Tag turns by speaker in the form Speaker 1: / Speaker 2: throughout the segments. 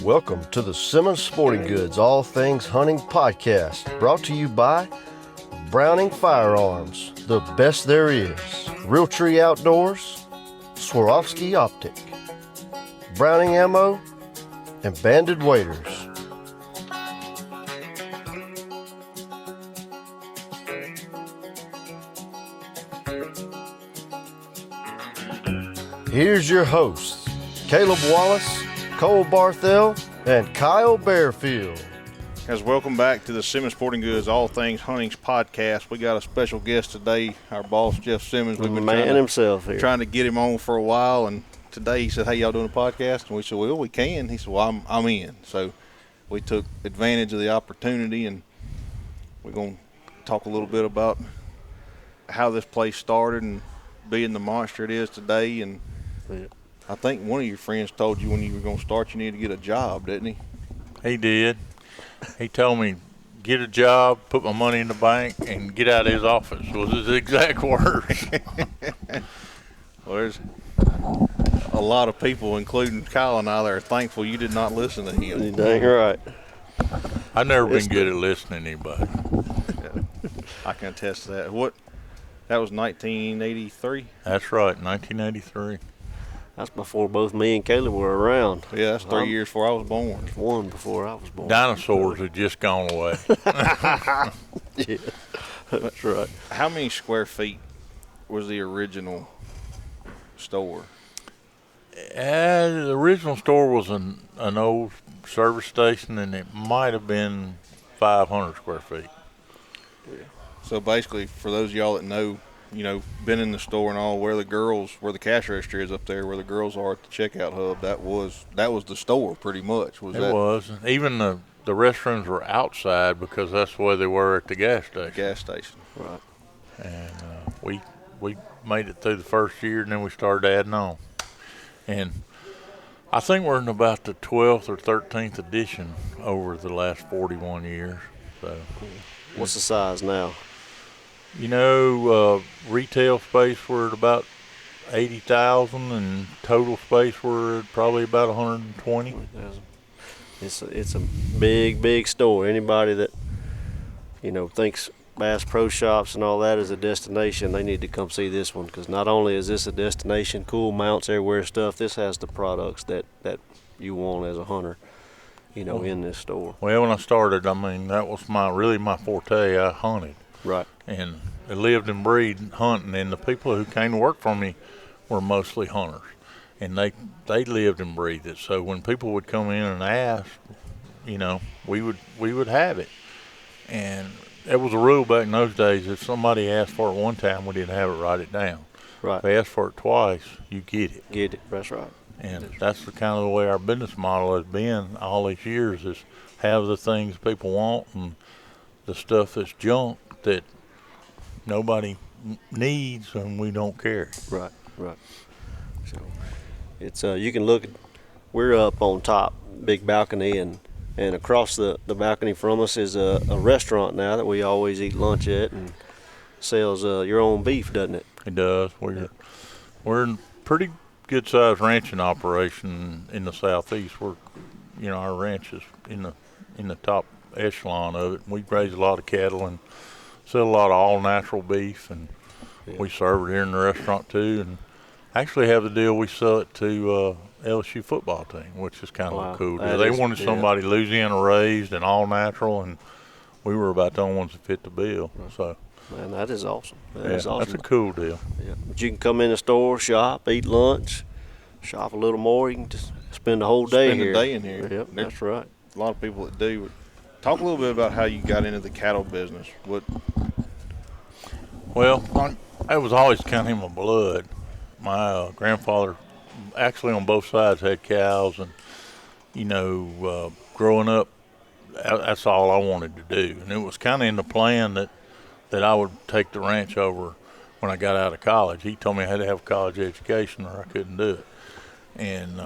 Speaker 1: Welcome to the Simmons Sporting Goods All Things Hunting Podcast, brought to you by Browning Firearms, the best there is, Realtree Outdoors, Swarovski Optic, Browning Ammo, and Banded Waders. Here's your hosts, Caleb Wallace, Cole Barthel, and Kyle Bearfield.
Speaker 2: Guys, welcome back to the Simmons Sporting Goods All Things Hunting Podcast. We got a special guest today, our boss, Jeff Simmons.
Speaker 3: We've been trying
Speaker 2: to get him on for a while, and today he said, "Hey, y'all doing a podcast?" And we said, "Well, we can." He said, "Well, I'm in." So we took advantage of the opportunity, and we're going to talk a little bit about how this place started and being the monster it is today. And I think one of your friends told you when you were going to start, you needed to get a job, didn't he?
Speaker 4: He did. He told me, get a job, put my money in the bank, and get out of his office, was his exact words.
Speaker 2: Well, there's a lot of people, including Kyle and I, that are thankful you did not listen to him.
Speaker 3: You dang right.
Speaker 4: I've never been good at listening to anybody.
Speaker 2: I can attest to that. That was 1983?
Speaker 4: That's right, 1983.
Speaker 3: That's before both me and Caleb were around.
Speaker 2: Yeah, that's 3 years before I was born.
Speaker 3: One before I was born.
Speaker 4: Dinosaurs had just gone away.
Speaker 3: Yeah, that's right.
Speaker 2: How many square feet was the original store?
Speaker 4: The original store was an old service station, and it might have been 500 square feet.
Speaker 2: Yeah. So basically, for those of y'all that know, been in the store and all, where the cash register is up there, where the girls are at the checkout hub, that was the store pretty much.
Speaker 4: It was. Even the restrooms were outside because that's the way they were at the gas station.
Speaker 2: Right.
Speaker 4: And we made it through the first year, and then we started adding on. And I think we're in about the 12th or 13th edition over the last 41 years. So,
Speaker 3: what's the size now?
Speaker 4: Retail space we're at about 80,000, and total space we're at probably about 120.
Speaker 3: It's a big store. Anybody that thinks Bass Pro Shops and all that is a destination, they need to come see this one, because not only is this a destination, cool mounts everywhere stuff, this has the products that you want as a hunter, in this store.
Speaker 4: Well, when I started, that was my forte. I hunted.
Speaker 3: Right.
Speaker 4: And I lived and breathed hunting, and the people who came to work for me were mostly hunters, and they lived and breathed it. So when people would come in and ask, we would have it. And it was a rule back in those days: if somebody asked for it one time, we didn't have it, write it down.
Speaker 3: Right.
Speaker 4: If they asked for it twice, you get it.
Speaker 3: Get it. That's right.
Speaker 4: And that's the kind of the way our business model has been all these years: is have the things people want and the stuff that's junk that nobody needs and we don't carry.
Speaker 3: Right. So it's you can look. We're up on top, big balcony, and across the balcony from us is a restaurant now that we always eat lunch at, and sells your own beef, doesn't it?
Speaker 4: It does. We're in pretty good sized ranching operation in the southeast. Our ranch is in the top echelon of it. We raise a lot of cattle and sell a lot of all natural beef, and we serve it here in the restaurant too. And actually have the deal, we sell it to LSU football team, which is kind of a cool deal. They wanted somebody Louisiana raised and all natural, and we were about the only ones that fit the bill. So,
Speaker 3: man, that is awesome.
Speaker 4: That's a cool deal.
Speaker 3: Yeah. But you can come in the store, shop, eat lunch, shop a little more. You can just spend the whole day here.
Speaker 2: Spend the day in here.
Speaker 3: Yep, that's right.
Speaker 2: A lot of people that do. Talk a little bit about how you got into the cattle business.
Speaker 4: Well, I was always kind of in my blood. My grandfather, actually on both sides, had cows, and growing up, that's all I wanted to do. And it was kind of in the plan that I would take the ranch over when I got out of college. He told me I had to have a college education or I couldn't do it. And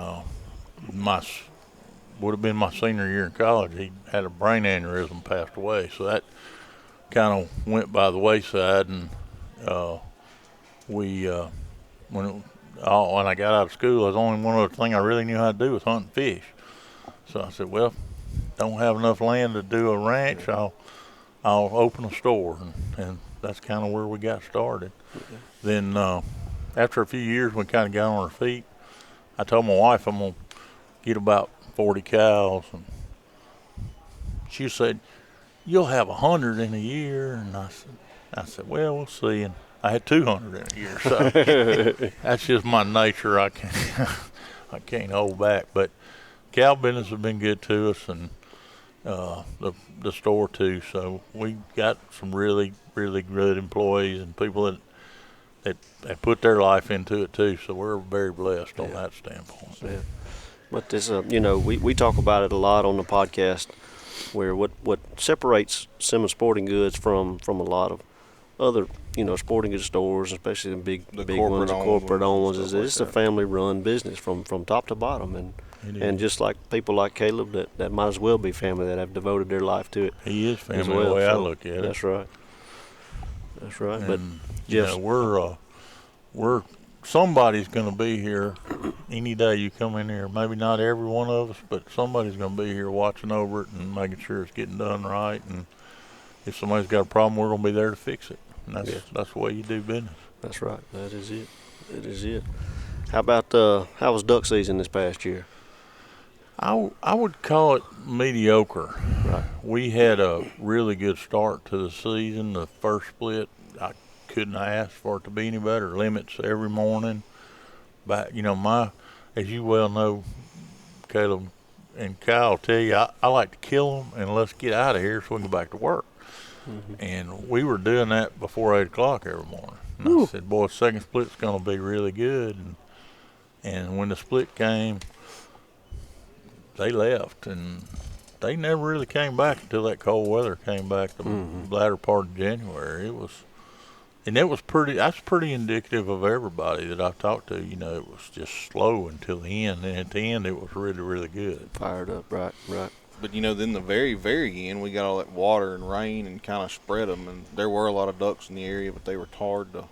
Speaker 4: would have been my senior year in college. He had a brain aneurysm, passed away, so that kind of went by the wayside. And when I got out of school, the only one other thing I really knew how to do was hunt and fish. So I said, well, don't have enough land to do a ranch. I'll open a store, and that's kind of where we got started. Okay. Then after a few years, we kind of got on our feet. I told my wife I'm gonna get about 40 cows, and she said, "You'll have 100 in a year." And I said, "Well, we'll see." And I had 200 in a year, so that's just my nature. I can't hold back. But cow business has been good to us, and the store too. So we got some really, really good employees and people that put their life into it too. So we're very blessed on that standpoint.
Speaker 3: Yeah. But this, we talk about it a lot on the podcast, where what separates Simmons Sporting Goods from a lot of other sporting goods stores, especially the big ones, the corporate owned ones, is it's a family run business from top to bottom, and just like people like Caleb that might as well be family that have devoted their life to it.
Speaker 4: He is family the way I look at it.
Speaker 3: That's right.
Speaker 4: And,
Speaker 3: but
Speaker 4: we're somebody's going to be here any day you come in here. Maybe not every one of us, but somebody's going to be here watching over it and making sure it's getting done right. And if somebody's got a problem, we're going to be there to fix it. And that's the way you do business.
Speaker 3: That's right. That is it. That is it. How about how was duck season this past year?
Speaker 4: I would call it mediocre.
Speaker 3: Right.
Speaker 4: We had a really good start to the season. The first split, I couldn't ask for it to be any better. Limits every morning. But as you well know, Caleb and Kyle tell you, I like to kill them and let's get out of here so we can go back to work. Mm-hmm. And we were doing that before 8 o'clock every morning. And I said, boy, second split's going to be really good. And when the split came, they left, and they never really came back until that cold weather came back the latter part of January. That's pretty indicative of everybody that I've talked to. It was just slow until the end, and at the end it was really, really good.
Speaker 3: Fired up, right.
Speaker 2: But then the very, very end, we got all that water and rain and kind of spread them, and there were a lot of ducks in the area, but they were hard to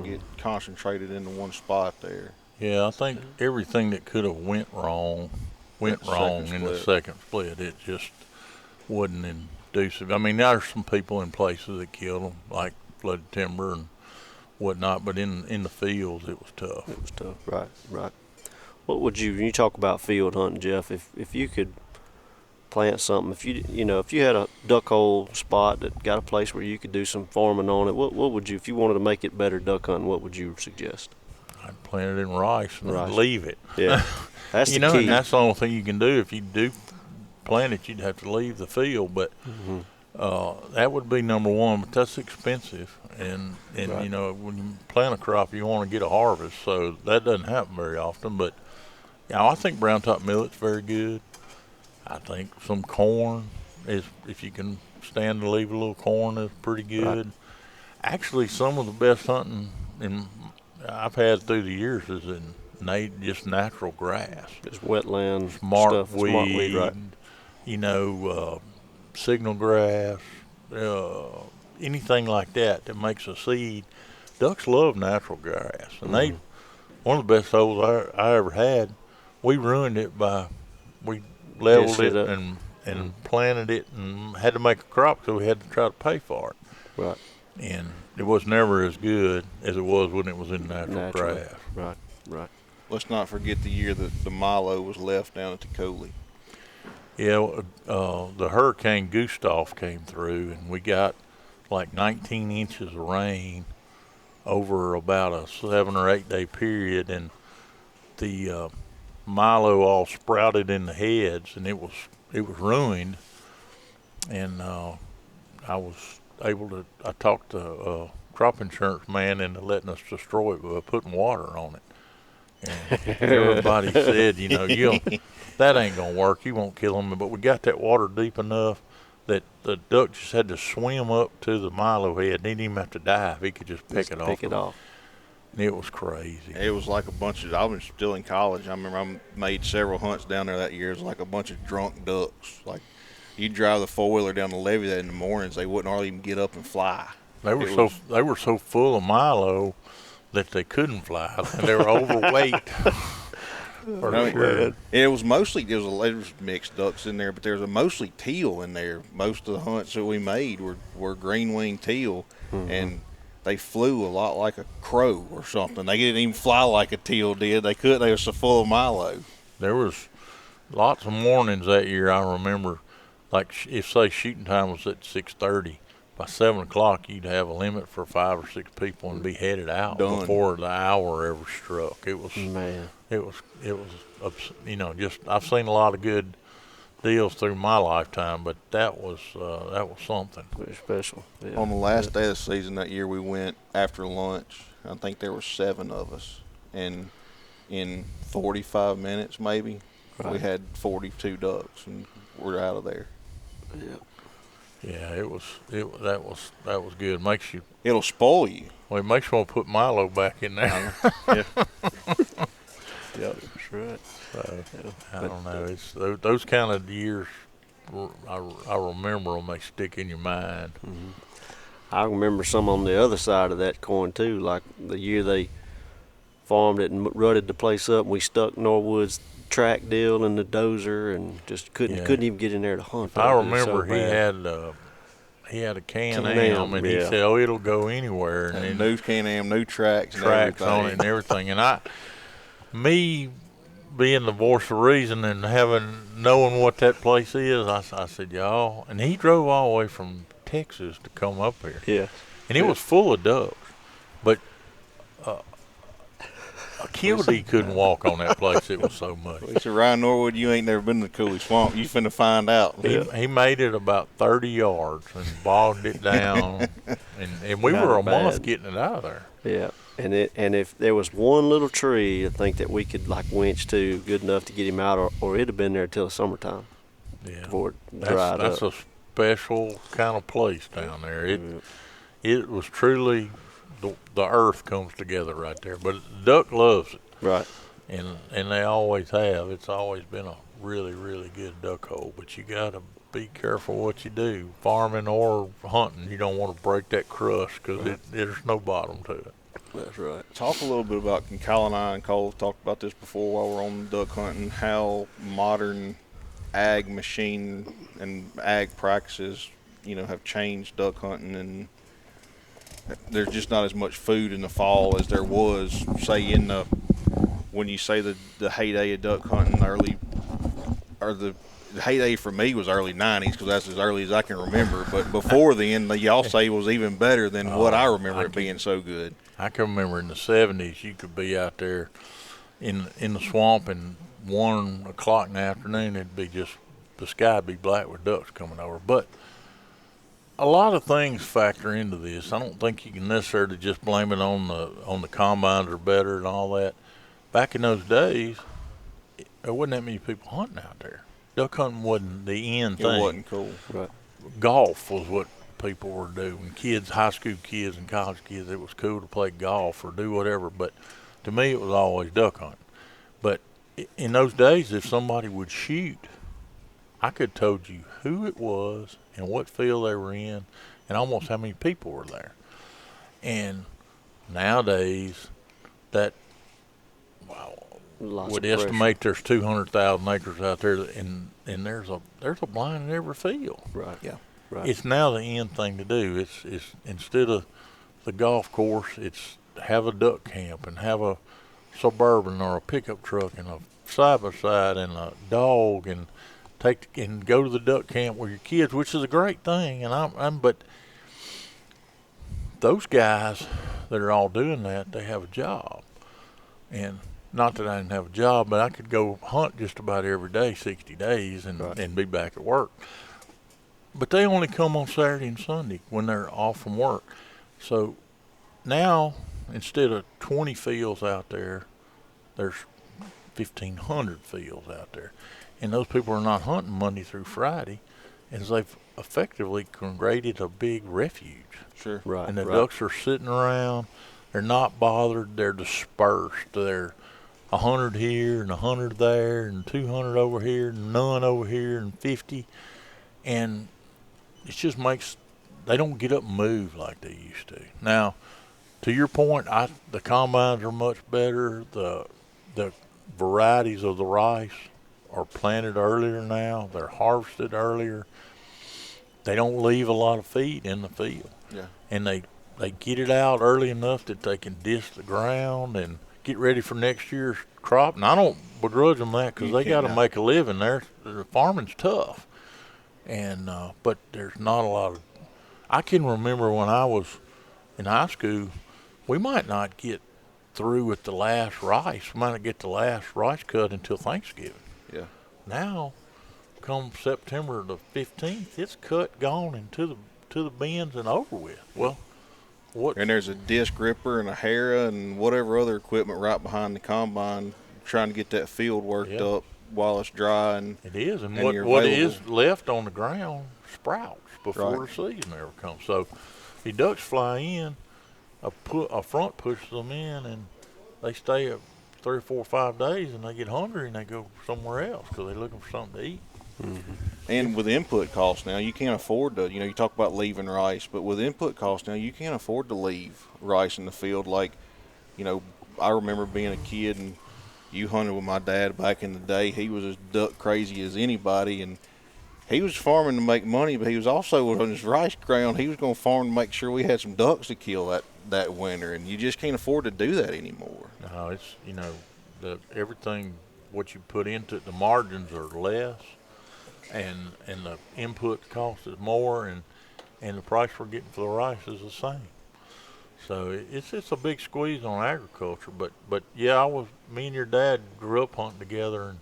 Speaker 2: get concentrated into one spot there.
Speaker 4: Yeah, I think everything that could have went wrong in the second split. It just wasn't inducive. I mean, there's some people in places that killed them, like flooded timber and whatnot, but in the fields it was tough.
Speaker 3: It was tough, right. What would when you talk about field hunting, Jeff, if you could plant something, if you had a duck hole spot that got a place where you could do some farming on it, what would you, if you wanted to make it better duck hunting, what would you suggest?
Speaker 4: I'd plant it in rice and leave it.
Speaker 3: Yeah. That's the key.
Speaker 4: And that's the only thing you can do. If you do plant it, you'd have to leave the field. But that would be number one. But that's expensive, and
Speaker 3: right.
Speaker 4: When you plant a crop, you want to get a harvest. So that doesn't happen very often. But I think brown top millet's very good. I think some corn is, if you can stand to leave a little corn, is pretty good. Right. Actually, some of the best hunting I've had through the years is in just natural grass.
Speaker 3: Just wetland
Speaker 4: smartweed, right. Signal grass, anything like that makes a seed. Ducks love natural grass, and one of the best holes I ever had, we ruined it we leveled it and planted it and had to make a crop, so we had to try to pay for it.
Speaker 3: Right.
Speaker 4: And it was never as good as it was when it was in natural grass.
Speaker 3: Right.
Speaker 2: Let's not forget the year that the Milo was left down at the Coley.
Speaker 4: Yeah, the Hurricane Gustav came through, and we got like 19 inches of rain over about a 7 or 8 day period, and the Milo all sprouted in the heads, and it was ruined. And I talked to a crop insurance man into letting us destroy it by putting water on it. And everybody said, that ain't going to work. You won't kill them. But we got that water deep enough that the duck just had to swim up to the Milo head. He didn't even have to dive. He could just pick it off. And it was crazy.
Speaker 2: It was like a bunch of, I was still in college. I remember I made several hunts down there that year. It was like a bunch of drunk ducks. Like, you'd drive the four-wheeler down the levee that in the mornings, they wouldn't hardly even get up and fly.
Speaker 4: They were so full of Milo that they couldn't fly, and they were overweight.
Speaker 2: I mean,
Speaker 4: sure.
Speaker 2: it was mostly there was mixed ducks in there, but there was mostly teal in there. Most of the hunts that we made were green winged teal, and they flew a lot like a crow or something. They didn't even fly like a teal did. They couldn't. They were so full of milo.
Speaker 4: There was lots of mornings that year. I remember, like if say shooting time was at 6:30, by 7 o'clock you'd have a limit for 5 or 6 people and be headed out
Speaker 2: Done.
Speaker 4: before the hour ever struck. It was
Speaker 3: Man.
Speaker 4: it was just I've seen a lot of good deals through my lifetime, but that was something.
Speaker 3: Very special. Yeah.
Speaker 2: On the last day of the season that year, we went after lunch. I think there were 7 of us, and in 45 minutes maybe, we had 42 ducks, and we're out of there.
Speaker 3: Yeah.
Speaker 4: Yeah, that was good.
Speaker 2: It'll spoil you.
Speaker 4: It makes you want to put Milo back in there.
Speaker 2: Yeah.
Speaker 3: Yeah, that's right.
Speaker 4: So,
Speaker 3: Yeah.
Speaker 4: I don't know. It's those kind of years. I remember them. They stick in your mind.
Speaker 3: I remember some on the other side of that coin too, like the year they farmed it and rutted the place up, and we stuck Norwood's track deal in the dozer and just couldn't even get in there to hunt.
Speaker 4: I
Speaker 3: It was
Speaker 4: remember
Speaker 3: so bad.
Speaker 4: he had a Can-Am,
Speaker 3: Can-Am,
Speaker 4: and he
Speaker 3: yeah.
Speaker 4: said, "Oh, it'll go anywhere." And
Speaker 2: And
Speaker 4: then
Speaker 2: new Can-Am, new tracks, and
Speaker 4: tracks
Speaker 2: everything.
Speaker 4: on it and everything. And me being the voice of reason and knowing what that place is, I said, y'all. And he drove all the way from Texas to come up here.
Speaker 3: Yeah.
Speaker 4: And it was full of ducks, but a killdeer couldn't walk on that place. It was so much.
Speaker 2: He said, Ryan Norwood, you ain't never been to the Cooley Swamp. You finna find out.
Speaker 4: He made it about 30 yards and bogged it down, and we
Speaker 3: Not
Speaker 4: were a
Speaker 3: bad.
Speaker 4: month getting it out of there.
Speaker 3: Yeah. And if there was one little tree, I think that we could like winch to good enough to get him out, or it'd have been there till summertime
Speaker 4: Yeah,
Speaker 3: before it dried
Speaker 4: that's
Speaker 3: up.
Speaker 4: a special kind of place down there. It was truly the earth comes together right there. But the duck loves it,
Speaker 3: Right.
Speaker 4: and they always have. It's always been a really, really good duck hole. But you got to be careful what you do, farming or hunting. You don't want to break that crust because there's no bottom to it.
Speaker 3: That's right.
Speaker 2: Talk a little bit about, Kyle and I and Cole talked about this before while we're on duck hunting, how modern ag machine and ag practices, have changed duck hunting, and there's just not as much food in the fall as there was, say, when you say the heyday of duck hunting, the heyday for me was early 90s because that's as early as I can remember. But before then, the y'all say was even better than what I remember it being so good.
Speaker 4: I can remember in the 70s, you could be out there in the swamp, and 1 o'clock in the afternoon, it'd be just the sky would be black with ducks coming over. But a lot of things factor into this. I don't think you can necessarily just blame it on the combines are better and all that. Back in those days, there wasn't that many people hunting out there. Duck hunting wasn't the end thing.
Speaker 2: It wasn't cool.
Speaker 3: Right.
Speaker 4: Golf was what people were doing. Kids, high school kids and college kids, it was cool to play golf or do whatever. But to me, it was always duck hunting. But in those days, if somebody would shoot, I could have told you who it was and what field they were in and almost how many people were there. And nowadays, that
Speaker 3: Lots
Speaker 4: would
Speaker 3: of pressure.
Speaker 4: estimate there's 200,000 acres out there, and there's a blind in every field.
Speaker 3: Right.
Speaker 2: Yeah.
Speaker 3: Right.
Speaker 4: It's now the end thing to do. It's instead of the golf course, it's have a duck camp and have a Suburban or a pickup truck and a side by side and a dog and go to the duck camp with your kids, which is a great thing. And but those guys that are all doing that, they have a job. And not that I didn't have a job, but I could go hunt just about every day, 60 days, and be back at work. But they only come on Saturday and Sunday when they're off from work. So now, instead of 20 fields out there, there's 1,500 fields out there. And those people are not hunting Monday through Friday, and they've effectively created a big refuge.
Speaker 2: Sure.
Speaker 3: Right.
Speaker 4: And the
Speaker 3: right.
Speaker 4: ducks are sitting around. They're not bothered. They're dispersed. They're 100 here and 100 there and 200 over here and none over here and 50. And it just makes, they don't get up and move like they used to. Now, to your point, the combines are much better. The varieties of the rice are planted earlier now. They're harvested earlier. They don't leave a lot of feed in the field.
Speaker 2: Yeah.
Speaker 4: And they get it out early enough that they can disc the ground and get ready for next year's crop. And I don't begrudge them that because they got to make a living there. The farming's tough. And but there's not a lot of. I can remember when I was in high school, we might not get through with the last rice. We might not get the last rice cut until Thanksgiving.
Speaker 2: Yeah.
Speaker 4: Now, come September the 15th, it's cut, gone, and to the bins and over with. Well, what?
Speaker 2: And there's a disc ripper and a harrow and whatever other equipment right behind the combine trying to get that field worked up while it's dry. And
Speaker 4: it is, and
Speaker 2: you're
Speaker 4: what
Speaker 2: available.
Speaker 4: is left on the ground sprouts before the season ever comes. So the ducks fly in, a front pushes them in, and they stay up 3 or 4 or 5 days, and they get hungry and they go somewhere else because they're looking for something to eat.
Speaker 2: Mm-hmm. And with input costs now, you can't afford to, you talk about leaving rice, but with input costs now, you can't afford to leave rice in the field. Like, I remember being a kid and you hunted with my dad back in the day. He was as duck crazy as anybody, and he was farming to make money, but he was also on his rice ground. He was going to farm to make sure we had some ducks to kill that winter, and you just can't afford to do that anymore.
Speaker 4: No, it's, everything, what you put into it, the margins are less, and the input cost is more, and the price we're getting for the rice is the same. So it's a big squeeze on agriculture, but yeah, me and your dad grew up hunting together,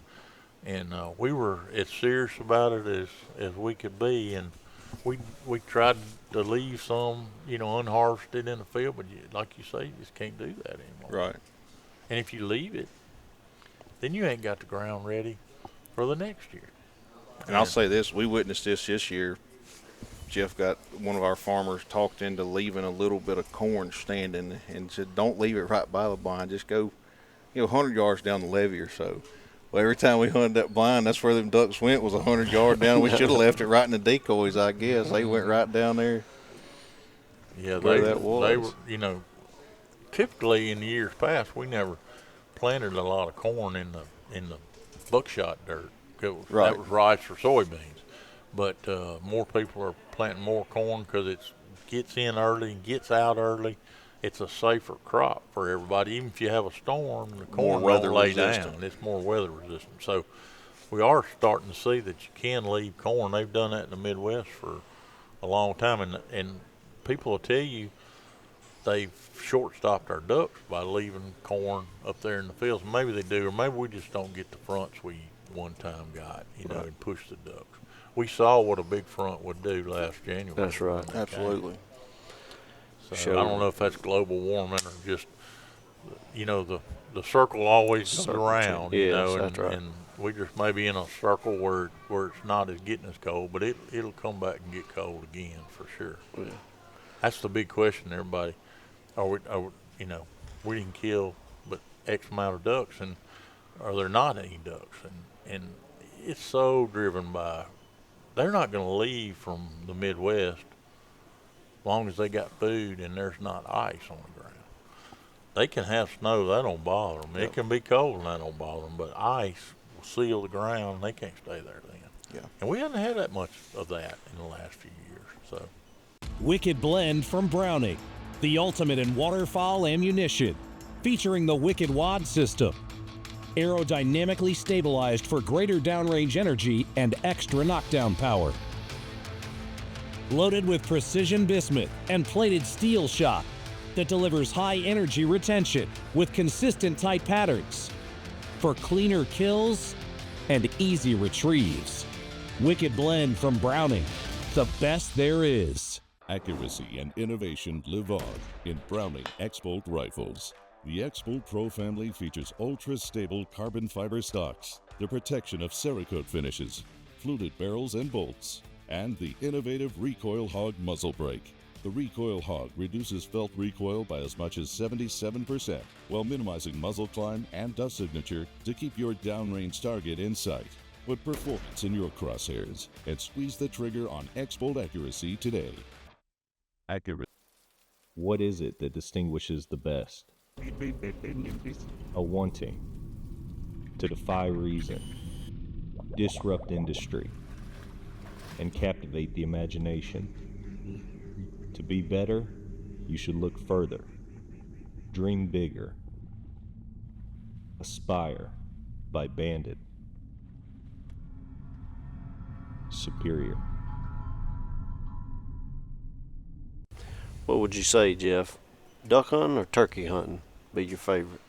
Speaker 4: and we were as serious about it as we could be, and we tried to leave some, unharvested in the field, but like you say, you just can't do that anymore.
Speaker 2: Right.
Speaker 4: And if you leave it, then you ain't got the ground ready for the next year.
Speaker 2: And I'll say this, we witnessed this year. Jeff got one of our farmers talked into leaving a little bit of corn standing and said, don't leave it right by the blind. Just go, 100 yards down the levee or so. Well, every time we hunted that blind, that's where them ducks went, was 100 yards down. We should have left it right in the decoys, I guess. They went right down there.
Speaker 4: Yeah,
Speaker 2: that was.
Speaker 4: They were, typically in the years past, we never planted a lot of corn in the buckshot dirt. That was rice or soybeans. But more people are planting more corn because it gets in early and gets out early. It's a safer crop for everybody. Even if you have a storm, the corn won't lay down. It's more weather resistant. So we are starting to see that you can leave corn. They've done that in the Midwest for a long time. And people will tell you they've short-stopped our ducks by leaving corn up there in the fields. Maybe they do, or maybe we just don't get the fronts we one time got, and push the ducks. We saw what a big front would do last January.
Speaker 3: That's right.
Speaker 2: Absolutely.
Speaker 4: So I don't know if that's global warming or just, the circle always goes around,
Speaker 3: that's right.
Speaker 4: And we just may be in a circle where it's not getting as cold, but it'll come back and get cold again for sure.
Speaker 3: Yeah.
Speaker 4: That's the big question, everybody. We didn't kill but X amount of ducks, and are there not any ducks? And it's so driven by, they're not going to leave from the Midwest as long as they got food and there's not ice on the ground. They can have snow, that don't bother them. It can be cold and that don't bother them, but ice will seal the ground and they can't stay there then.
Speaker 2: Yeah.
Speaker 4: And we haven't had that much of that in the last few years. So,
Speaker 5: Wicked Blend from Browning, the ultimate in waterfowl ammunition, featuring the Wicked Wad system. Aerodynamically stabilized for greater downrange energy and extra knockdown power. Loaded with precision bismuth and plated steel shot that delivers high energy retention with consistent tight patterns for cleaner kills and easy retrieves. Wicked Blend from Browning, the best there is.
Speaker 6: Accuracy and innovation live on in Browning X-Bolt rifles. The X-Bolt Pro family features ultra-stable carbon fiber stocks, the protection of Cerakote finishes, fluted barrels and bolts, and the innovative Recoil Hog muzzle brake. The Recoil Hog reduces felt recoil by as much as 77% while minimizing muzzle climb and dust signature to keep your downrange target in sight. Put performance in your crosshairs and squeeze the trigger on X-Bolt accuracy today.
Speaker 7: Accurate. What is it that distinguishes the best? A wanting. to defy reason, disrupt industry, and captivate the imagination. To be better, you should look further, dream bigger. Aspire by Bandit. Superior.
Speaker 3: What would you say, Jeff? Duck hunting or turkey hunting be your favorite?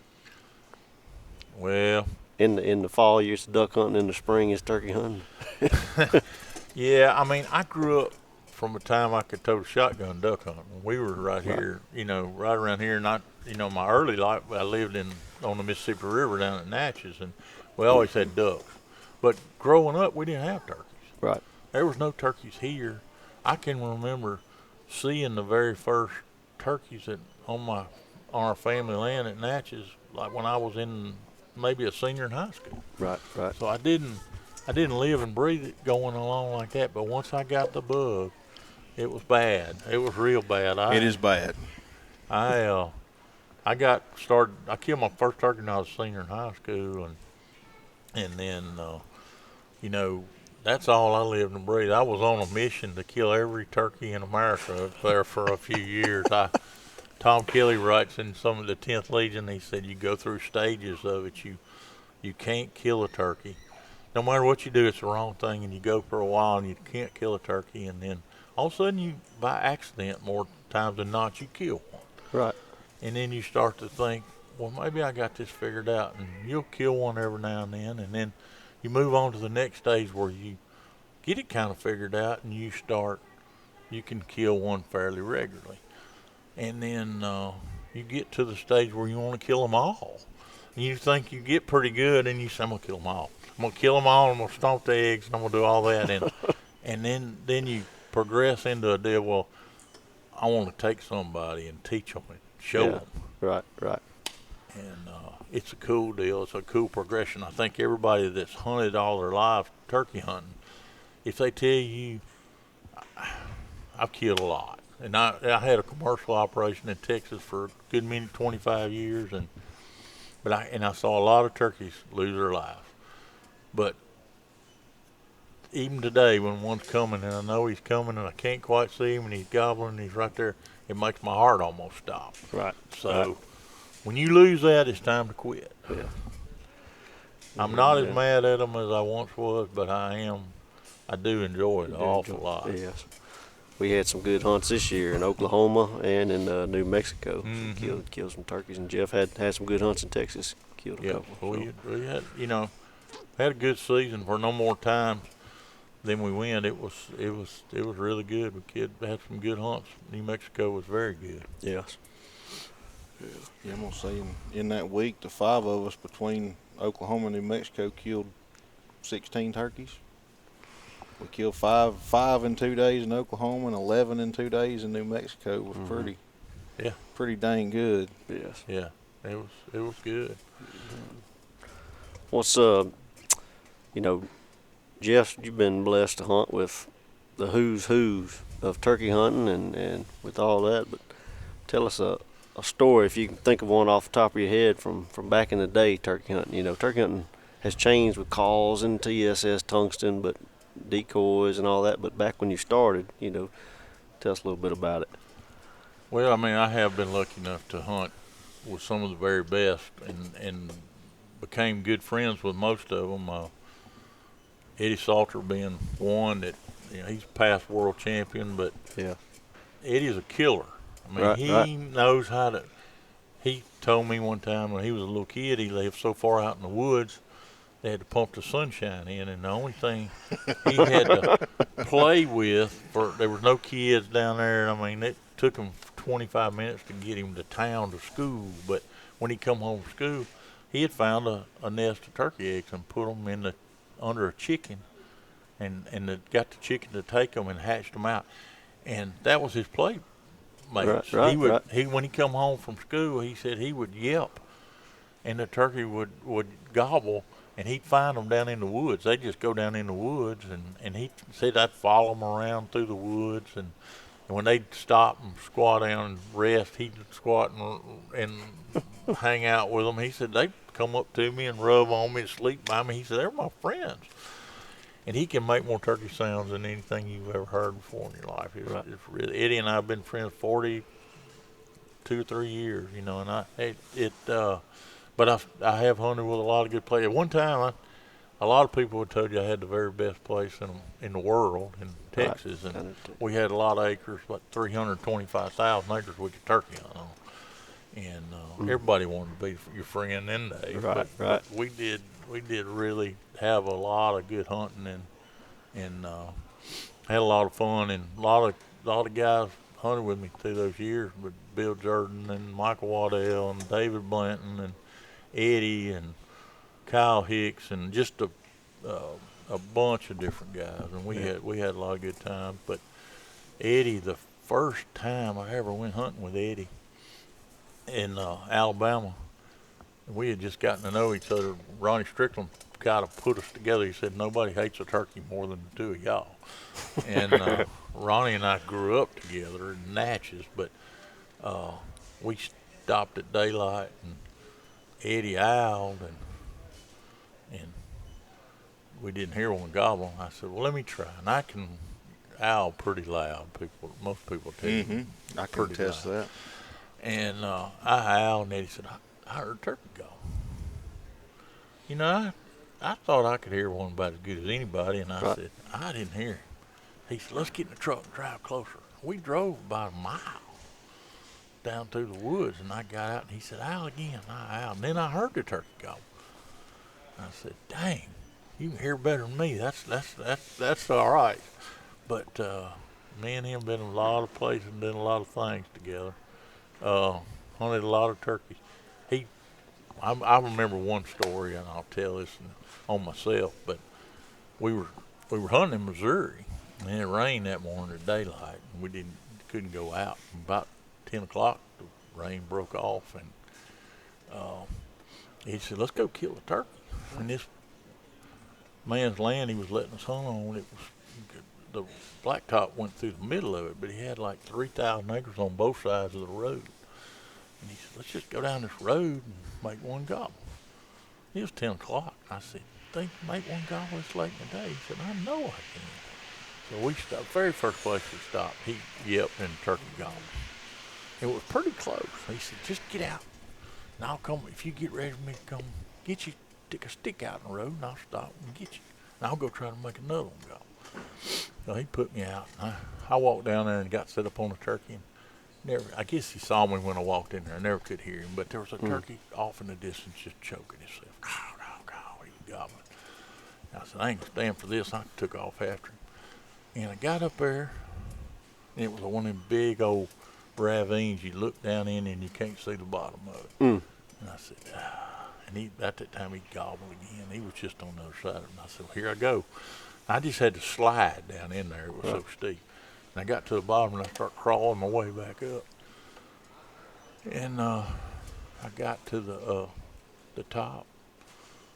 Speaker 4: Well,
Speaker 3: In the fall, it's duck hunting. In the spring, it's turkey hunting.
Speaker 4: yeah, I mean, I grew up from the time I could tote a shotgun duck hunting. We were right here, right around here. Not, my early life, I lived on the Mississippi River down at Natchez, and we always had ducks. But growing up, we didn't have turkeys.
Speaker 3: Right.
Speaker 4: There was no turkeys here. I can remember seeing the very first turkeys on our family land at Natchez, like when I was in maybe a senior in high school.
Speaker 3: Right.
Speaker 4: So I didn't live and breathe it going along like that. But once I got the bug, it was bad. It was real bad.
Speaker 2: It is bad.
Speaker 4: I got started. I killed my first turkey when I was a senior in high school, and then that's all I lived and breathed. I was on a mission to kill every turkey in America up there for a few years. Tom Kelly writes in some of the 10th Legion, he said you go through stages of it. You can't kill a turkey. No matter what you do, it's the wrong thing, and you go for a while and you can't kill a turkey, and then all of a sudden you, by accident, more times than not, you kill one.
Speaker 3: Right.
Speaker 4: And then you start to think, well, maybe I got this figured out, and you'll kill one every now and then you move on to the next stage where you get it kind of figured out, and you can kill one fairly regularly. And then you get to the stage where you want to kill them all. And you think you get pretty good, and you say, I'm going to kill them all. I'm going to kill them all, I'm going to stomp the eggs, and I'm going to do all that. And then you progress into a deal, well, I want to take somebody and teach them and show them.
Speaker 3: Right.
Speaker 4: And it's a cool deal. It's a cool progression. I think everybody that's hunted all their life turkey hunting, if they tell you, I've killed a lot. And I had a commercial operation in Texas for a good 25 years, but I saw a lot of turkeys lose their life. But even today, when one's coming, and I know he's coming, and I can't quite see him, and he's gobbling, and he's right there, it makes my heart almost stop.
Speaker 3: Right.
Speaker 4: So when you lose that, it's time to quit.
Speaker 3: Yeah.
Speaker 4: I'm not as mad at them as I once was, but I do enjoy it an awful lot.
Speaker 3: Yes. We had some good hunts this year in Oklahoma and in New Mexico.
Speaker 4: Mm-hmm.
Speaker 3: Killed some turkeys, and Jeff had some good hunts in Texas. Killed a couple.
Speaker 4: We had had a good season for no more times than we win. It was really good. We had some good hunts. New Mexico was very good.
Speaker 3: Yes.
Speaker 2: Yeah, I'm gonna say in that week, the 5 of us between Oklahoma and New Mexico killed 16 turkeys. We killed five in 2 days in Oklahoma and 11 in 2 days in New Mexico. It was pretty dang good.
Speaker 3: Yes.
Speaker 4: Yeah, it was good.
Speaker 3: What's Jeff, you've been blessed to hunt with the who's of turkey hunting and with all that, but tell us a story, if you can think of one off the top of your head from back in the day, turkey hunting. Turkey hunting has changed with calls and TSS tungsten, but decoys and all that. But back when you started, tell us a little bit about it.
Speaker 4: Well, I mean, I have been lucky enough to hunt with some of the very best and became good friends with most of them. Eddie Salter being one that, he's a past world champion, but Eddie's a killer. I mean, he knows how to. He told me one time when he was a little kid, he lived so far out in the woods, they had to pump the sunshine in, and the only thing he had to play with, there was no kids down there. I mean, it took him 25 minutes to get him to town to school, but when he come home from school, he had found a nest of turkey eggs and put them under a chicken, and got the chicken to take them and hatched them out, and that was his play. Mates. When he come home from school, he said he would yelp, and the turkey would gobble, and he'd find them down in the woods. They'd just go down in the woods, and he said I'd follow them around through the woods, and when they'd stop and squat down and rest, he'd squat and hang out with them. He said they come up to me and rub on me and sleep by me. He said they're my friends. And he can make more turkey sounds than anything you've ever heard before in your life. It's really, Eddie and I have been friends 42 or 3 years, you know. And but I have hunted with a lot of good players. At one time, a lot of people would tell you I had the very best place in the world in Texas, and we had a lot of acres, about 325,000 acres we could turkey hunt on. And everybody wanted to be your friend in days.
Speaker 3: Right.
Speaker 4: But we did really have a lot of good hunting and had a lot of fun, and a lot of guys hunted with me through those years, with Bill Jordan and Michael Waddell and David Blanton and Eddie and Kyle Hicks and just a bunch of different guys, and we had a lot of good times. But Eddie, the first time I ever went hunting with Eddie in Alabama, we had just gotten to know each other. Ronnie Strickland kind of put us together. He said nobody hates a turkey more than the two of y'all. And Ronnie and I grew up together in Natchez, but we stopped at daylight, and Eddie owled, and we didn't hear one gobble. I said, well, let me try. And I can owl pretty loud. Most people tell you.
Speaker 2: I can attest that.
Speaker 4: And I owled, and Eddie said, I heard a turkey gobble. You know, I thought I could hear one about as good as anybody, and I said, I didn't hear him. He said, let's get in the truck and drive closer. We drove about a mile down through the woods, and I got out, and he said, owl again. I owled, and then I heard the turkey gobble. I said, dang, you can hear better than me. That's all right. But me and him been in a lot of places and done a lot of things together. Hunted a lot of turkeys. I remember one story, and I'll tell this on myself, but we were hunting in Missouri, and it rained that morning at daylight, and we couldn't go out. About 10 o'clock, the rain broke off, and he said, let's go kill a turkey. And this man's land he was letting us hunt on, the blacktop went through the middle of it, but he had like 3,000 acres on both sides of the road. And he said, let's just go down this road and make one gobble. It was 10 o'clock. I said, think you make one gobble this late in the day? He said, I know I can. So we stopped. Very first place we stopped, he yelped and the turkey gobbled. It was pretty close. He said, just get out, and I'll come. If you get ready for me to come get you, stick a stick out in the road, and I'll stop and get you. And I'll go try to make another one gobble. So he put me out. And I walked down there and got set up on the turkey. And I guess he saw me when I walked in there. I never could hear him, but there was a turkey off in the distance just choking himself. He was gobbling. I said, I ain't gonna stand for this. I took off after him. And I got up there, and it was one of them big old ravines you look down in and you can't see the bottom of it. And I said, and at that time he gobbled again. He was just on the other side of it. And I said, well, here I go. I just had to slide down in there. It was so steep. And I got to the bottom, and I started crawling my way back up. And I got to the top,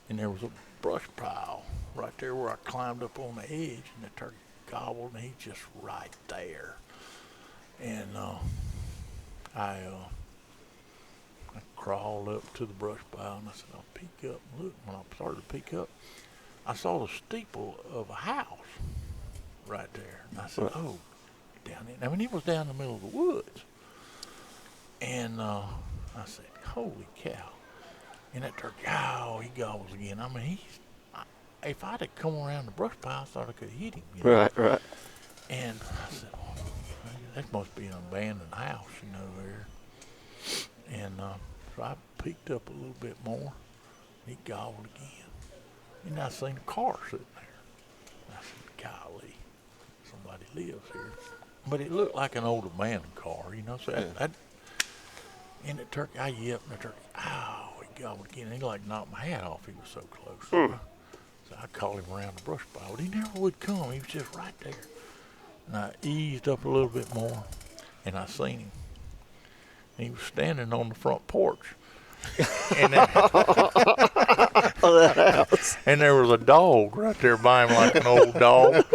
Speaker 4: and there was a brush pile right there where I climbed up on the edge, and the turkey gobbled, and he's just right there. And I crawled up to the brush pile, and I said, I'll peek up and look. When I started to peek up, I saw the steeple of a house right there. And I said, oh, down in. I mean, it was down in the middle of the woods. And I said, holy cow. And that turkey, he gobbles again. I mean, if I'd have come around the brush pile, I thought I could have hit him. You know?
Speaker 3: Right.
Speaker 4: And I said, that must be an abandoned house, there. And so I peeked up a little bit more. He gobbled again. And I seen a car sitting there. And I said, golly, somebody lives here. But it looked like an old abandoned car, So and the turkey, I yelped, and the turkey, he gobbled again. He like knocked my hat off. He was so close. So I called him around the brush pile, but he never would come. He was just right there. And I eased up a little bit more, and I seen him. He was standing on the front porch. And and there was a dog right there by him, like an old dog.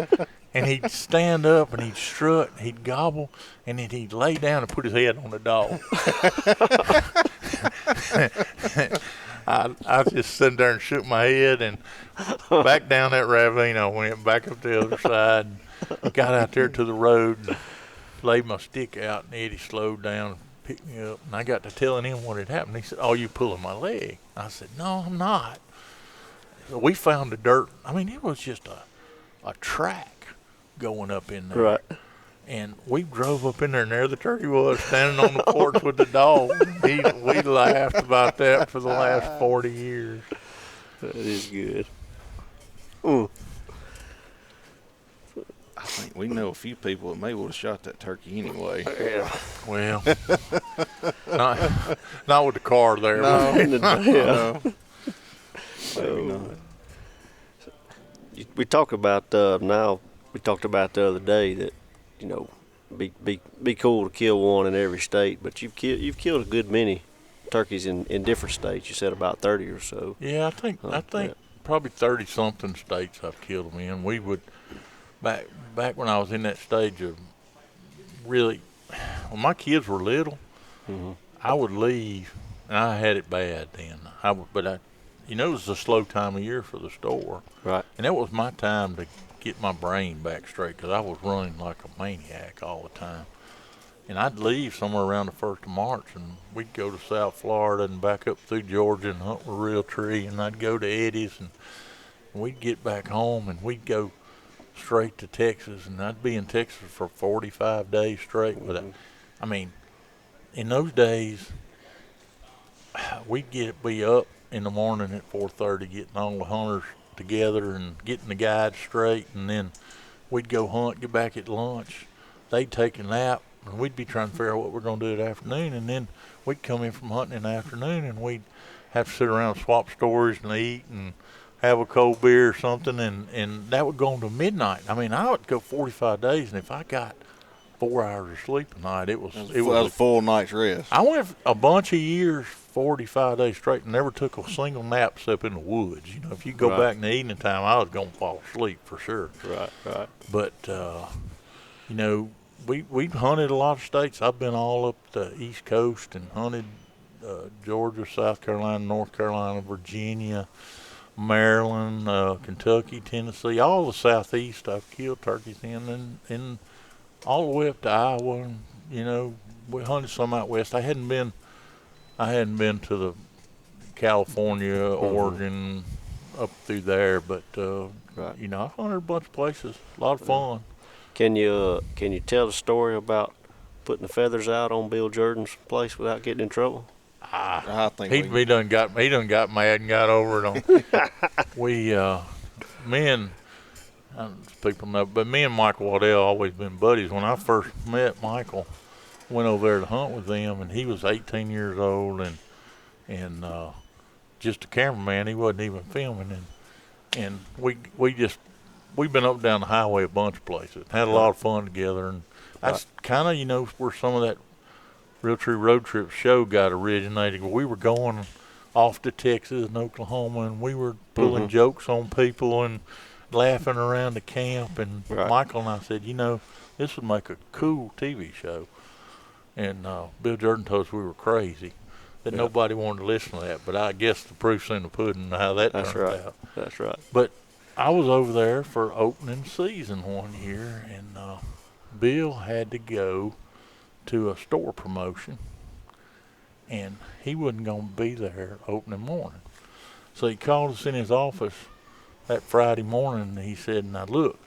Speaker 4: And he'd stand up and he'd strut, and he'd gobble, and then he'd lay down and put his head on the dog. I just sat there and shook my head, and back down that ravine I went, back up the other side, and got out there to the road and laid my stick out, and Eddie slowed down and picked me up. And I got to telling him what had happened. He said, "Oh, you pulling my leg?" I said, "No, I'm not." So we found the dirt. I mean, it was just a track going up in there.
Speaker 3: Right.
Speaker 4: And we drove up in there, and there the turkey was, standing on the porch with the dog. We laughed about that for the last 40 years.
Speaker 3: That is good.
Speaker 2: I think we know a few people that may would have shot that turkey anyway.
Speaker 3: Yeah.
Speaker 4: Well, not with the car there.
Speaker 2: No,
Speaker 3: Yeah.
Speaker 2: maybe not.
Speaker 3: We talk about now. We talked about the other day that, you know, be cool to kill one in every state, but you've killed a good many turkeys in different states. You said about 30 or so.
Speaker 4: Yeah, I think probably 30-something states I've killed them in. We would back when I was in that stage of really, when my kids were little, I would leave, and I had it bad then. It was a slow time of year for the store,
Speaker 3: Right.
Speaker 4: and that was my time to get my brain back straight, because I was running like a maniac all the time. And I'd leave somewhere around the 1st of March, and we'd go to South Florida and back up through Georgia and hunt with Realtree, and I'd go to Eddie's, and we'd get back home, and we'd go straight to Texas, and I'd be in Texas for 45 days straight. I mean, in those days, we'd be up in the morning at 4:30, getting all the hunters together and getting the guides straight, and then we'd go hunt, get back at lunch. They'd take a nap, and we'd be trying to figure out what we're going to do that afternoon, and then we'd come in from hunting in the afternoon, and we'd have to sit around and swap stories and eat and have a cold beer or something, and that would go on to midnight. I mean, I would go 45 days, and if I got 4 hours of sleep a night, it was
Speaker 2: a full night's rest.
Speaker 4: I went a bunch of years, 45 days straight, and never took a single nap except in the woods. You know, if you go back in the evening time, I was going to fall asleep for sure.
Speaker 3: Right.
Speaker 4: But, you know, we've hunted a lot of states. I've been all up the East Coast and hunted Georgia, South Carolina, North Carolina, Virginia, Maryland, Kentucky, Tennessee, all the Southeast I've killed turkeys in, and all the way up to Iowa. And, you know, we hunted some out west. I hadn't been to the California, Oregon, up through there, but you know, I've hunted a bunch of places. A lot of fun.
Speaker 3: Can you tell the story about putting the feathers out on Bill Jordan's place without getting in trouble?
Speaker 2: I think
Speaker 4: he done got mad and got over it on. People know, but me and Michael Waddel always been buddies. When I first met Michael, went over there to hunt with them, and he was 18 years old and just a cameraman. He wasn't even filming, and we've been up and down the highway a bunch of places, had a lot of fun together, and that's kind of, you know, where some of that Realtree Road Trip show got originated. We were going off to Texas and Oklahoma, and we were pulling jokes on people and laughing around the camp, and Michael and I said, you know, this would make a cool TV show. And Bill Jordan told us we were crazy, that nobody wanted to listen to that. But I guess the proof's in the pudding how that turned out.
Speaker 3: That's right.
Speaker 4: But I was over there for opening season one year, and Bill had to go to a store promotion, and he wasn't going to be there opening morning. So he called us in his office that Friday morning, and he said, now look,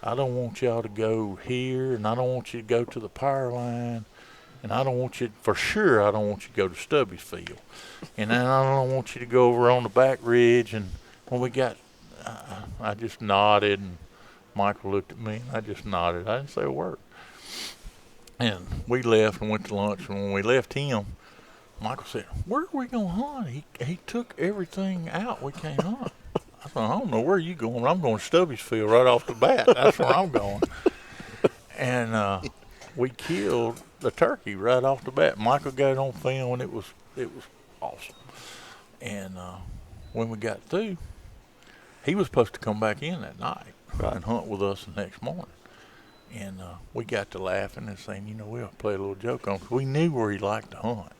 Speaker 4: I don't want y'all to go here, and I don't want you to go to the power line, and I don't want you to go to Stubby's field, and then I don't want you to go over on the back ridge. And when we got, I just nodded, and Michael looked at me, and I just nodded. I didn't say a word. And we left and went to lunch, and when we left him, Michael said, where are we going to hunt? He took everything out. We can't hunt. I said, I don't know where you going. I'm going to Stubby's field right off the bat. That's where I'm going. And we killed the turkey right off the bat. Michael got it on film, and it was awesome. And when we got through, he was supposed to come back in that night. and hunt with us the next morning. And we got to laughing and saying, we'll play a little joke on him. We knew where he liked to hunt.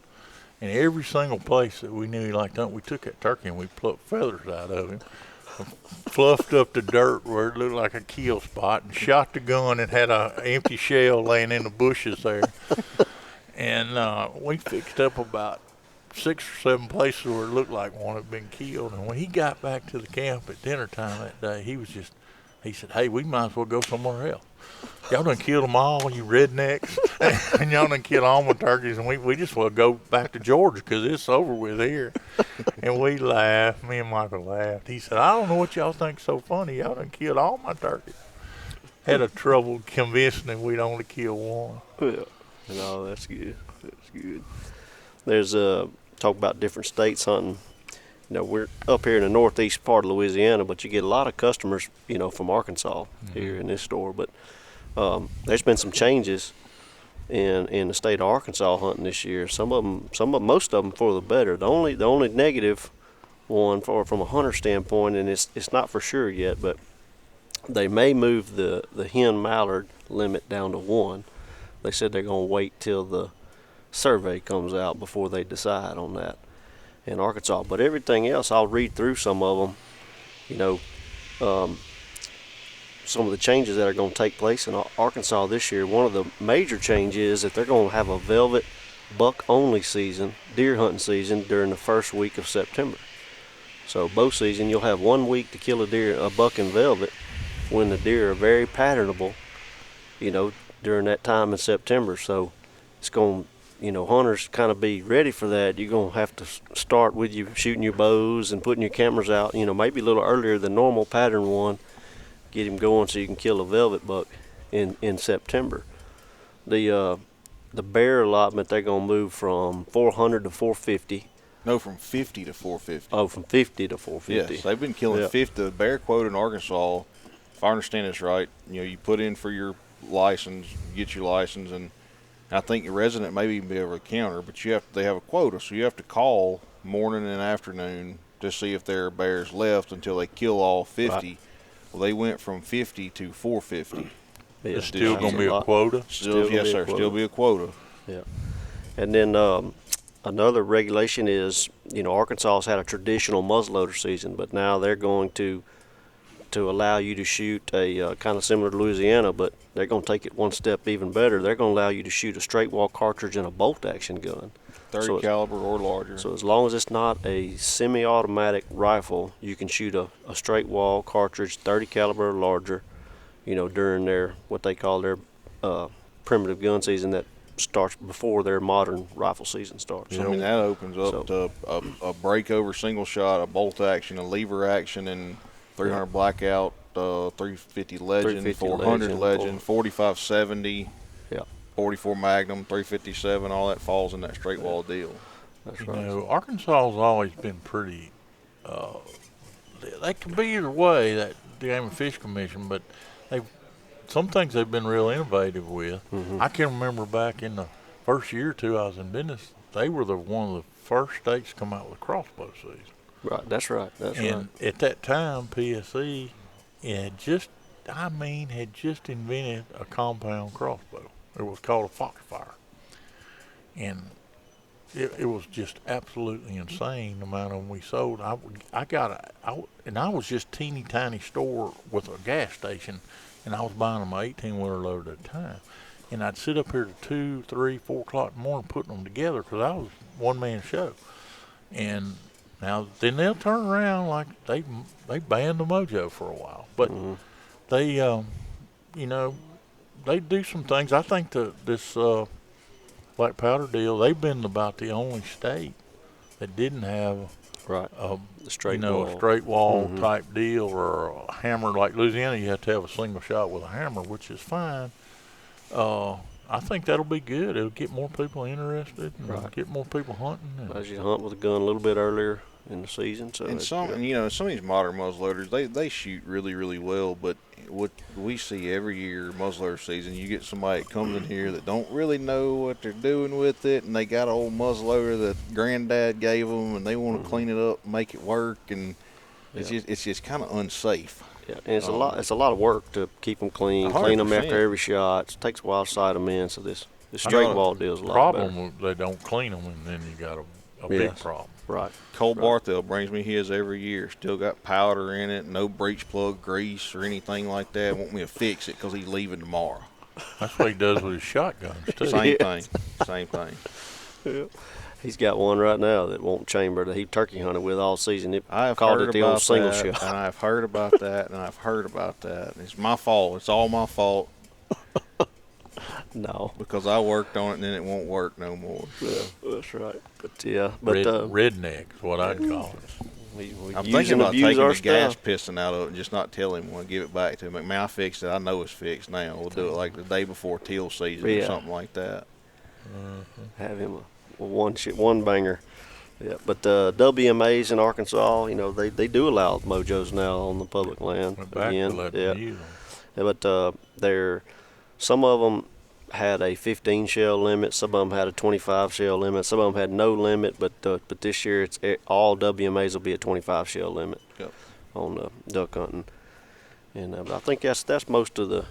Speaker 4: And every single place that we knew he liked to hunt, we took that turkey and we plucked feathers out of him, fluffed up the dirt where it looked like a kill spot, and shot the gun and had an empty shell laying in the bushes there. And we fixed up about 6 or 7 places where it looked like one had been killed. And when he got back to the camp at dinner time that day, he said, hey, we might as well go somewhere else. Y'all done killed them all, you rednecks, and y'all done killed all my turkeys, and we just want to go back to Georgia because it's over with here. And we laughed. Me and Michael laughed. He said, I don't know what y'all think so funny. Y'all done killed all my turkeys. Had a trouble convincing him we'd only kill one.
Speaker 3: Yeah. No, that's good. That's good. There's talk about different states hunting. We're up here in the northeast part of Louisiana, but you get a lot of customers, from Arkansas here in this store. But there's been some changes in the state of Arkansas hunting this year. Most of them for the better. The only negative one from a hunter standpoint, and it's not for sure yet, but they may move the hen mallard limit down to 1. They said they're going to wait till the survey comes out before they decide on that in Arkansas. But everything else, I'll read through some of them. Some of the changes that are going to take place in Arkansas this year. One of the major changes is that they're going to have a velvet buck-only season, deer hunting season, during the first week of September. So bow season, you'll have 1 week to kill a buck in velvet when the deer are very patternable, during that time in September. So it's going to, hunters kind of be ready for that. You're going to have to start with you shooting your bows and putting your cameras out, maybe a little earlier than normal pattern one. Get him going so you can kill a velvet buck in September. The bear allotment, they're going to move from 400 to 450.
Speaker 2: No, from 50 to 450.
Speaker 3: Oh, from 50 to 450.
Speaker 2: Yes, they've been killing 50. The bear quota in Arkansas, if I understand this right, you put in for your license, get your license, and I think your resident may even be able to counter, but they have a quota, so you have to call morning and afternoon to see if there are bears left until they kill all 50.
Speaker 3: Right.
Speaker 2: Well, they went from 50 to 450.
Speaker 4: It's still going to be a quota?
Speaker 2: Yes, sir. Still be a quota.
Speaker 3: Yeah. And then another regulation is, Arkansas's had a traditional muzzleloader season, but now they're going to allow you to shoot a kind of similar to Louisiana, but they're going to take it one step even better. They're going to allow you to shoot a straight wall cartridge and a bolt action gun.
Speaker 2: 30 caliber or larger.
Speaker 3: So as long as it's not a semi-automatic rifle, you can shoot a straight wall cartridge, 30 caliber or larger, during their, what they call their primitive gun season that starts before their modern rifle season starts.
Speaker 2: I mean, that opens up to a breakover single shot, a bolt action, a lever action, and 300 blackout, 350 legend, 400 legend, 4570. 44 Magnum, 357, all that falls in that straight wall deal.
Speaker 3: That's right.
Speaker 4: Arkansas has always been pretty, they can be either way, that the Game and Fish Commission, but some things they've been real innovative with.
Speaker 3: Mm-hmm.
Speaker 4: I can remember back in the first year or two I was in business, they were one of the first states to come out with a crossbow season.
Speaker 3: Right, that's right.
Speaker 4: And at that time, PSE had just invented a compound crossbow. It was called a Foxfire. And it was just absolutely insane the amount of them we sold. I was just teeny tiny store with a gas station, and I was buying them 18-wheeler load at a time. And I'd sit up here to 2, 3, 4 o'clock in the morning putting them together because I was one-man show. And now then they'll turn around like they banned the mojo for a while, but they they do some things. I think this black powder deal, they've been about the only state that didn't have
Speaker 3: a straight
Speaker 4: wall type deal or a hammer. Like Louisiana, you have to have a single shot with a hammer, which is fine. I think that'll be good. It'll get more people interested and get more people hunting.
Speaker 3: As you hunt with a gun a little bit earlier in the season. So
Speaker 2: some of these modern muzzleloaders, they shoot really, really well, but what we see every year muzzleloader season, you get somebody that comes in here that don't really know what they're doing with it, and they got an old muzzleloader that granddad gave them, and they want to clean it up and make it work, and it's just kind of unsafe.
Speaker 3: Yeah, and it's a lot. It's a lot of work to keep them clean, clean them
Speaker 2: 100%.
Speaker 3: after every shot. It takes a while to sight them in. So this
Speaker 4: I
Speaker 3: straight
Speaker 4: know
Speaker 3: wall deal is a lot
Speaker 4: problem
Speaker 3: better.
Speaker 4: they don't clean them, and then you got a big
Speaker 3: Yes.
Speaker 4: problem.
Speaker 3: Right.
Speaker 2: Cole Barthel brings me his every year. Still got powder in it, no breech plug grease or anything like that. Want me to fix it because he's leaving tomorrow.
Speaker 4: That's what he does with his shotguns too.
Speaker 2: Same
Speaker 3: Yes.
Speaker 2: thing. Same thing.
Speaker 3: He's got one right now that won't chamber that he turkey hunted with all season. It
Speaker 2: I have
Speaker 3: called
Speaker 2: heard
Speaker 3: it the
Speaker 2: about
Speaker 3: old single
Speaker 2: that,
Speaker 3: shot.
Speaker 2: and I've heard about that, and I've heard about that. It's my fault. It's all my fault
Speaker 3: No,
Speaker 2: because I worked on it, and then it won't work no more.
Speaker 3: that's right. But yeah, but
Speaker 4: Redneck is what I'd call it.
Speaker 3: we
Speaker 2: I'm
Speaker 3: use
Speaker 2: thinking
Speaker 3: and
Speaker 2: about
Speaker 3: abuse
Speaker 2: taking
Speaker 3: our
Speaker 2: the gas
Speaker 3: stuff.
Speaker 2: piston out of it and just not tell him when I give it back to him. Like, man, I fixed it. I know it's fixed now. We'll do it like the day before teal season or
Speaker 3: Yeah.
Speaker 2: something like that.
Speaker 3: Have him a one banger. Yeah, but WMAs in Arkansas, you know, they do allow mojos now on the public land
Speaker 4: Went back
Speaker 3: again.
Speaker 4: to letting
Speaker 3: Yeah.
Speaker 4: them use 'em.
Speaker 3: Yeah, but some of them had a 15 shell limit. Some of them had a 25 shell limit. Some of them had no limit. But this year it's all WMAs will be a 25 shell limit
Speaker 2: Yep.
Speaker 3: on duck hunting. And but I think that's most of the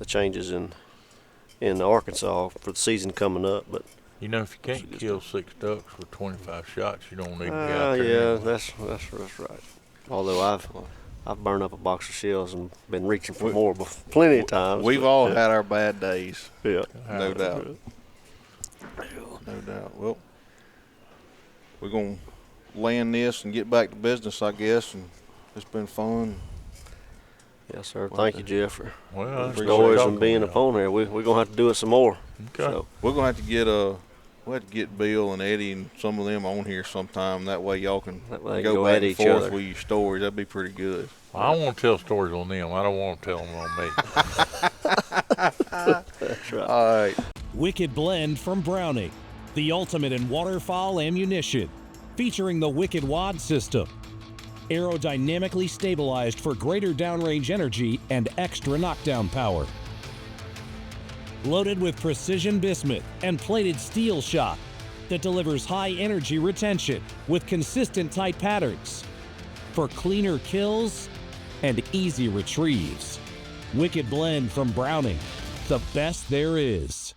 Speaker 3: changes in Arkansas for the season coming up. But
Speaker 4: You know, if you can't kill 6 ducks with 25 shots, you don't need to be out there.
Speaker 3: yeah,
Speaker 4: anyway.
Speaker 3: that's right. Although I've burned up a box of shells and been reaching for more plenty of times.
Speaker 2: We've
Speaker 3: but,
Speaker 2: all
Speaker 3: yeah.
Speaker 2: had our bad days,
Speaker 3: Yeah.
Speaker 2: no doubt. No doubt. Well, we're going to land this and get back to business, I guess. And it's been fun.
Speaker 3: Yes, sir. Thank you, Jeff, for
Speaker 4: Well,
Speaker 3: the
Speaker 4: that's
Speaker 3: stories
Speaker 4: what
Speaker 3: and being
Speaker 4: I'm
Speaker 3: up on there. We're going to have to do it some more.
Speaker 4: Okay.
Speaker 3: So,
Speaker 2: We're going to have to get we'll have to get Bill and Eddie and some of them on here sometime. That way y'all can
Speaker 3: That way they
Speaker 2: go
Speaker 3: go
Speaker 2: back
Speaker 3: at
Speaker 2: and
Speaker 3: each
Speaker 2: forth
Speaker 3: other.
Speaker 2: with your stories. That'd be pretty good.
Speaker 4: I want to tell stories on them. I don't want to tell them on me.
Speaker 3: that's right.
Speaker 2: All right.
Speaker 5: Wicked Blend from Browning, the ultimate in waterfowl ammunition, featuring the Wicked Wad system. Aerodynamically stabilized for greater downrange energy and extra knockdown power. Loaded with precision bismuth and plated steel shot that delivers high energy retention with consistent tight patterns for cleaner kills and easy retrieves. Wicked Blend from Browning, the best there is.